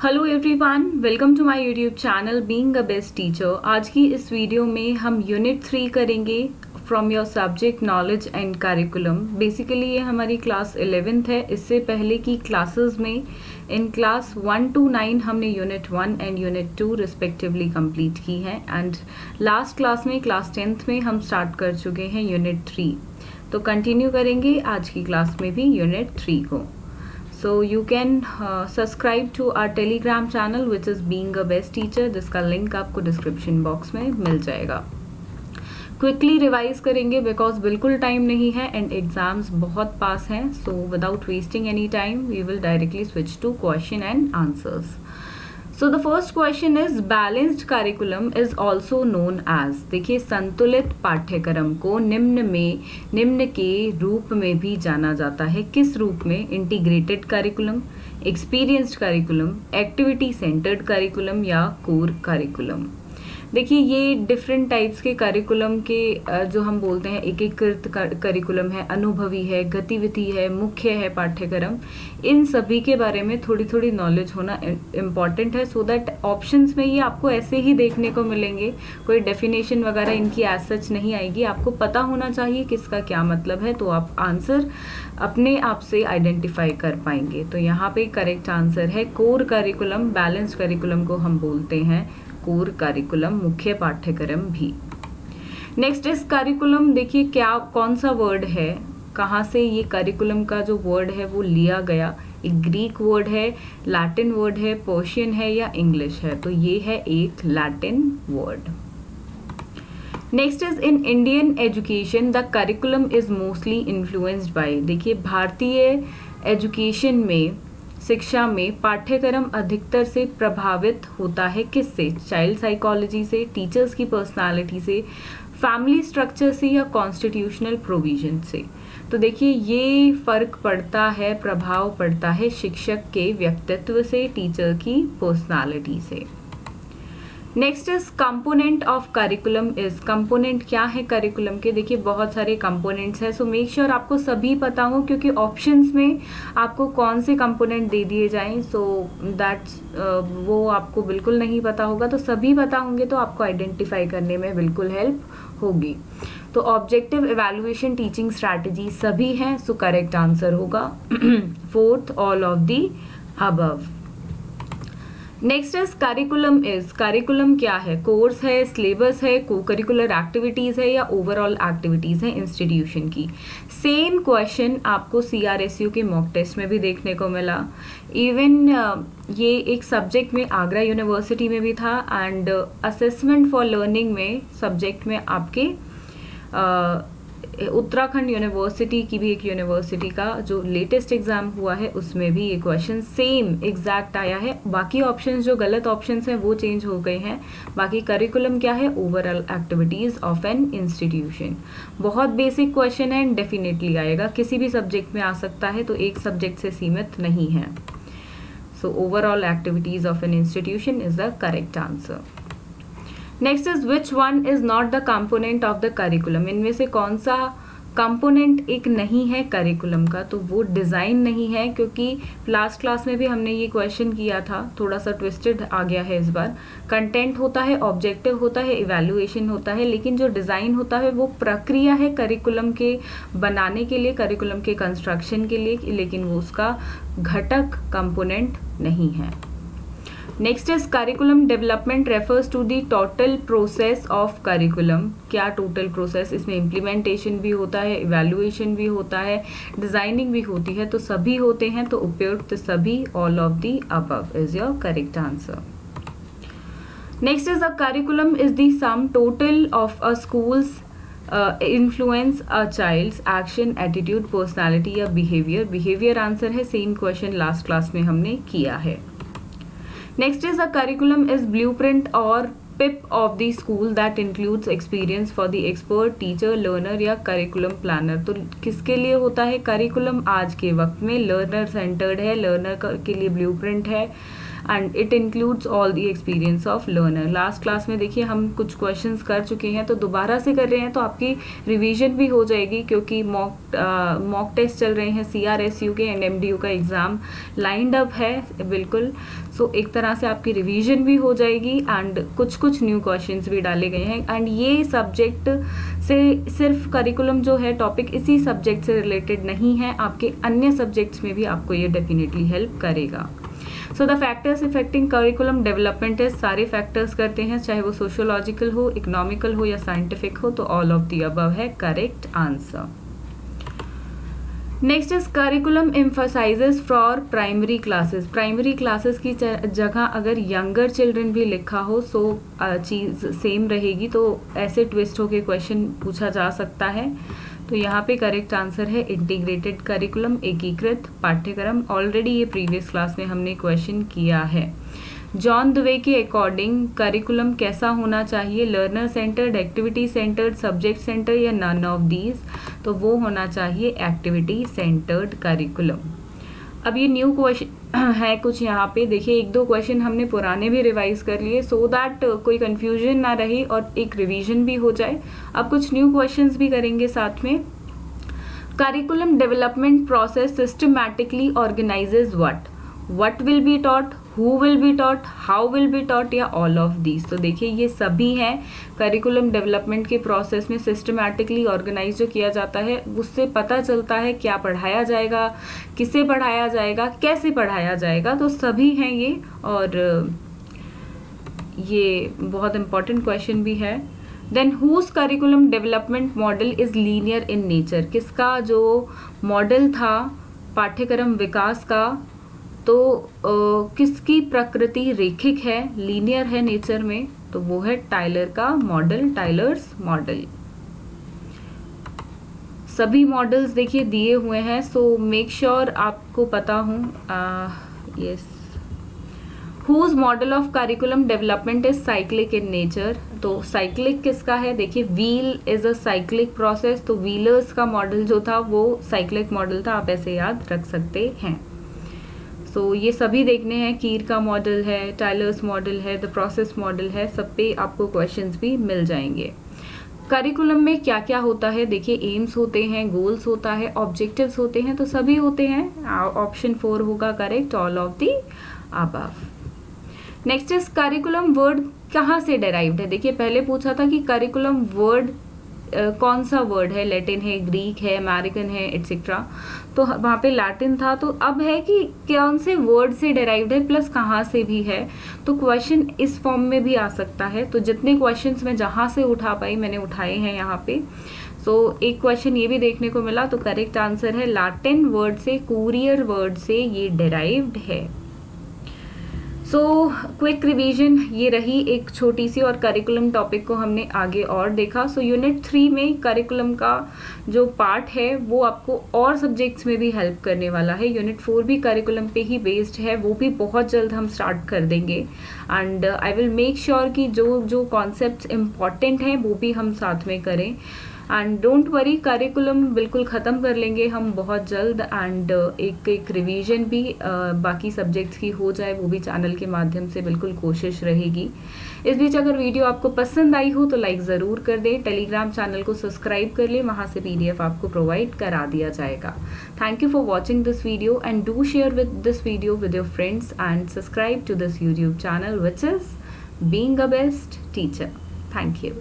Hello everyone, welcome to my YouTube channel being a best teacher. आज की इस video में हम यूनिट 3 करेंगे from your subject knowledge and curriculum. Basically ये हमारी क्लास 11th है। इससे पहले की क्लासेस में इन क्लास 1 to 9 हमने unit 1 and unit 2 respectively complete की है एंड लास्ट क्लास में क्लास 10th में हम स्टार्ट कर चुके हैं यूनिट 3। तो कंटिन्यू करेंगे आज की क्लास में भी यूनिट 3 को। So you can subscribe to our telegram channel which is being a best teacher, जिसका लिंक आपको डिस्क्रिप्शन बॉक्स में मिल जाएगा। क्विकली रिवाइज करेंगे बिकॉज बिल्कुल टाइम नहीं है एंड एग्जाम्स बहुत पास हैं। So without wasting any time we will directly switch to question and answers. So the first question is balanced curriculum is also known as। देखिए, संतुलित पाठ्यक्रम को निम्न के रूप में भी जाना जाता है। किस रूप में? Integrated curriculum, experienced curriculum, activity centred curriculum या कोर करिकुलम। देखिए, ये डिफरेंट टाइप्स के करिकुलम के जो हम बोलते हैं एकीकृत करिकुलम है, अनुभवी है, गतिविधि है, मुख्य है पाठ्यक्रम, इन सभी के बारे में थोड़ी थोड़ी नॉलेज होना इम्पॉर्टेंट है सो दैट ऑप्शंस में ये आपको ऐसे ही देखने को मिलेंगे। कोई डेफिनेशन वगैरह इनकी एज सच नहीं आएगी। आपको पता होना चाहिए किसका क्या मतलब है, तो आप आंसर अपने आप से आइडेंटिफाई कर पाएंगे। तो यहाँ पे करेक्ट आंसर है कोर करिकुलम। बैलेंस्ड करिकुलम को हम बोलते हैं कोर करिकुलम, मुख्य पाठ्यक्रम भी। नेक्स्ट इस करिकुलम, देखिए क्या कौन सा वर्ड है, कहाँ से ये करिकुलम का जो वर्ड है वो लिया गया। एक ग्रीक वर्ड है, लैटिन वर्ड है, पर्शियन है या इंग्लिश है? तो ये है एक Latin word. Next is in Indian education the curriculum is mostly influenced by. देखिए, भारतीय एजुकेशन में, शिक्षा में पाठ्यक्रम अधिकतर से प्रभावित होता है किससे? चाइल्ड साइकोलॉजी से, टीचर्स की पर्सनालिटी से, फैमिली स्ट्रक्चर से या कॉन्स्टिट्यूशनल प्रोविजन से। तो देखिए, ये फर्क पड़ता है, प्रभाव पड़ता है शिक्षक के व्यक्तित्व से, टीचर की पर्सनालिटी से। Next is component of curriculum is. Component क्या है करिकुलम के? देखिए, बहुत सारे कंपोनेंट्स हैं, सो मेक श्योर आपको सभी पता हो, क्योंकि ऑप्शंस में आपको कौन से कंपोनेंट दे दिए जाएं सो दैट्स वो आपको बिल्कुल नहीं पता होगा। तो सभी पता होंगे तो आपको आइडेंटिफाई करने में बिल्कुल हेल्प होगी। तो ऑब्जेक्टिव, इवैल्यूएशन, टीचिंग स्ट्रैटेजी सभी हैं, सो करेक्ट आंसर होगा fourth, all of the above. Next is curriculum is. Curriculum क्या है? कोर्स है, सिलेबस है, को करिकुलर एक्टिविटीज है या ओवरऑल एक्टिविटीज है इंस्टीट्यूशन की। सेम क्वेश्चन आपको CRSU के मॉक टेस्ट में भी देखने को मिला। इवन ये एक सब्जेक्ट में आगरा यूनिवर्सिटी में भी था एंड असेसमेंट फॉर लर्निंग में सब्जेक्ट में आपके उत्तराखंड यूनिवर्सिटी की भी एक यूनिवर्सिटी का जो लेटेस्ट एग्जाम हुआ है उसमें भी ये क्वेश्चन सेम एग्जैक्ट आया है। बाकी ऑप्शंस जो गलत ऑप्शंस हैं वो चेंज हो गए हैं। बाकी करिकुलम क्या है? Overall activities of an institution. बहुत बेसिक क्वेश्चन है एंड डेफिनेटली आएगा, किसी भी सब्जेक्ट में आ सकता है, तो एक सब्जेक्ट से सीमित नहीं है। So overall activities of an institution is the correct answer. Next is which one is not the component of the curriculum. इनमें से कौन सा कंपोनेंट एक नहीं है करिकुलम का? तो वो डिज़ाइन नहीं है, क्योंकि लास्ट क्लास में भी हमने ये क्वेश्चन किया था, थोड़ा सा ट्विस्टेड आ गया है इस बार। कंटेंट होता है, ऑब्जेक्टिव होता है, इवैल्यूएशन होता है, लेकिन जो डिज़ाइन होता है वो प्रक्रिया है करिकुलम के बनाने के लिए, करिकुलम के कंस्ट्रक्शन के लिए, लेकिन वो उसका घटक कंपोनेंट नहीं है। Next is curriculum development refers to the total process of curriculum. क्या टोटल प्रोसेस? इसमें इम्प्लीमेंटेशन भी होता है, इवैल्यूएशन भी होता है, डिजाइनिंग भी होती है, तो सभी होते हैं, तो उपयुक्त सभी, all of the above is your correct answer. Next is a curriculum is the sum total of a school's influence a child's action, attitude, personality या बिहेवियर। बिहेवियर आंसर है, सेम क्वेश्चन लास्ट क्लास में हमने किया है। Next is a curriculum is blueprint or PIP of the school that includes experience for the expert, teacher, learner या curriculum planner। तो किसके लिए होता है करिकुलम? आज के वक्त में लर्नर सेंटर्ड है, लर्नर के लिए ब्लूप्रिंट है, and it includes all the experience of learner. Last class में देखिए हम कुछ क्वेश्चंस कर चुके हैं, तो दोबारा से कर रहे हैं तो आपकी रिवीजन भी हो जाएगी, क्योंकि मॉक टेस्ट चल रहे हैं, CRSU के एंड MDU का एग्ज़ाम लाइंड अप है बिल्कुल। सो एक तरह से आपकी रिवीजन भी हो जाएगी एंड कुछ न्यू क्वेश्चंस भी डाले गए हैं। एंड ये सब्जेक्ट से सिर्फ करिकुलम जो है टॉपिक इसी सब्जेक्ट से रिलेटेड नहीं है, आपके अन्य सब्जेक्ट्स में भी आपको ये डेफिनेटली हेल्प करेगा। So the factors affecting curriculum development है, सारे फैक्टर्स करते हैं, चाहे वो सोशियोलॉजिकल हो, इकोनॉमिकल हो या साइंटिफिक हो, तो ऑल ऑफ द अबव है correct answer. Next is curriculum emphasises for primary classes. Primary classes की जगह अगर यंगर चिल्ड्रन भी लिखा हो सो चीज़ सेम रहेगी, तो ऐसे ट्विस्ट होके क्वेश्चन पूछा जा सकता है। तो यहाँ पे करेक्ट आंसर है इंटीग्रेटेड करिकुलम, एकीकृत पाठ्यक्रम। ऑलरेडी ये प्रीवियस क्लास में हमने क्वेश्चन किया है। जॉन द्वे के अकॉर्डिंग करिकुलम कैसा होना चाहिए, learner centred, activity centred, subject centre या नन ऑफ दीज, तो वो होना चाहिए एक्टिविटी सेंटर्ड करिकुलम। अब ये न्यू क्वेश्चन है कुछ यहाँ पे देखिए, एक दो क्वेश्चन हमने पुराने भी रिवाइज कर लिए सो दैट कोई कंफ्यूजन ना रहे और एक रिवीजन भी हो जाए। अब कुछ न्यू क्वेश्चंस भी करेंगे साथ में। Curriculum development process systematically organises what will be taught, who will be taught, how will be taught या ऑल ऑफ दीज। तो देखिए ये सभी हैं करिकुलम डेवलपमेंट के प्रोसेस में सिस्टमैटिकली ऑर्गेनाइज जो किया जाता है, उससे पता चलता है क्या पढ़ाया जाएगा, किसे पढ़ाया जाएगा, कैसे पढ़ाया जाएगा, तो सभी हैं ये। और ये बहुत इंपॉर्टेंट क्वेश्चन भी है। Then whose curriculum development model is linear in nature, किसका जो मॉडल था पाठ्यक्रम विकास का, तो किसकी प्रकृति रेखिक है, लीनियर है नेचर में, तो वो है टाइलर का मॉडल, टाइलर्स मॉडल। सभी मॉडल्स देखिए दिए हुए हैं, सो मेक श्योर आपको पता हो। Yes, whose model of curriculum development is cyclic in nature, तो साइक्लिक किसका है, देखिए wheel is a cyclic process, तो व्हीलर्स का मॉडल जो था वो साइक्लिक मॉडल था, आप ऐसे याद रख सकते हैं। सो ये सभी देखने हैं, कीर का मॉडल है, टाइलर्स मॉडल है, द प्रोसेस मॉडल है, सब पे आपको क्वेश्चंस भी मिल जाएंगे। करिकुलम में क्या क्या होता है, देखिए एम्स होते हैं, गोल्स होता है, ऑब्जेक्टिव्स होते हैं, तो सभी होते हैं। ऑप्शन 4 होगा correct, all of the above. Next is curriculum word कहाँ से डेराइव्ड है, देखिए पहले पूछा था कि करिकुलम वर्ड कौन सा वर्ड है, लैटिन है, ग्रीक है, अमेरिकन है, एटसेट्रा, तो वहाँ पे लैटिन था, तो अब है कि कौन से वर्ड से डेराइव्ड है प्लस कहाँ से भी है, तो क्वेश्चन इस फॉर्म में भी आ सकता है। तो जितने क्वेश्चंस मैं जहाँ से उठा पाई मैंने उठाए हैं यहाँ पे। सो एक क्वेश्चन ये भी देखने को मिला, तो करेक्ट आंसर है लैटिन वर्ड से, कुरियर वर्ड से ये डेराइव्ड है। सो क्विक रिवीजन ये रही एक छोटी सी, और करिकुलम टॉपिक को हमने आगे और देखा। सो यूनिट 3 में करिकुलम का जो पार्ट है वो आपको और सब्जेक्ट्स में भी हेल्प करने वाला है। यूनिट 4 भी करिकुलम पे ही बेस्ड है, वो भी बहुत जल्द हम स्टार्ट कर देंगे। And I will make sure कि जो जो कॉन्सेप्ट्स इम्पॉर्टेंट हैं वो भी हम साथ में करें। एंड डोंट वरी, करिकुलम बिल्कुल ख़त्म कर लेंगे हम बहुत जल्द, एंड एक रिवीजन भी बाकी सब्जेक्ट्स की हो जाए, वो भी चैनल के माध्यम से बिल्कुल कोशिश रहेगी। इस बीच अगर वीडियो आपको पसंद आई हो तो लाइक ज़रूर कर दें, टेलीग्राम चैनल को सब्सक्राइब कर लें, वहाँ से PDF आपको प्रोवाइड करा दिया जाएगा। Thank you for watching this video and do share with this video with your friends and subscribe to this YouTube channel which is being a best teacher. Thank you.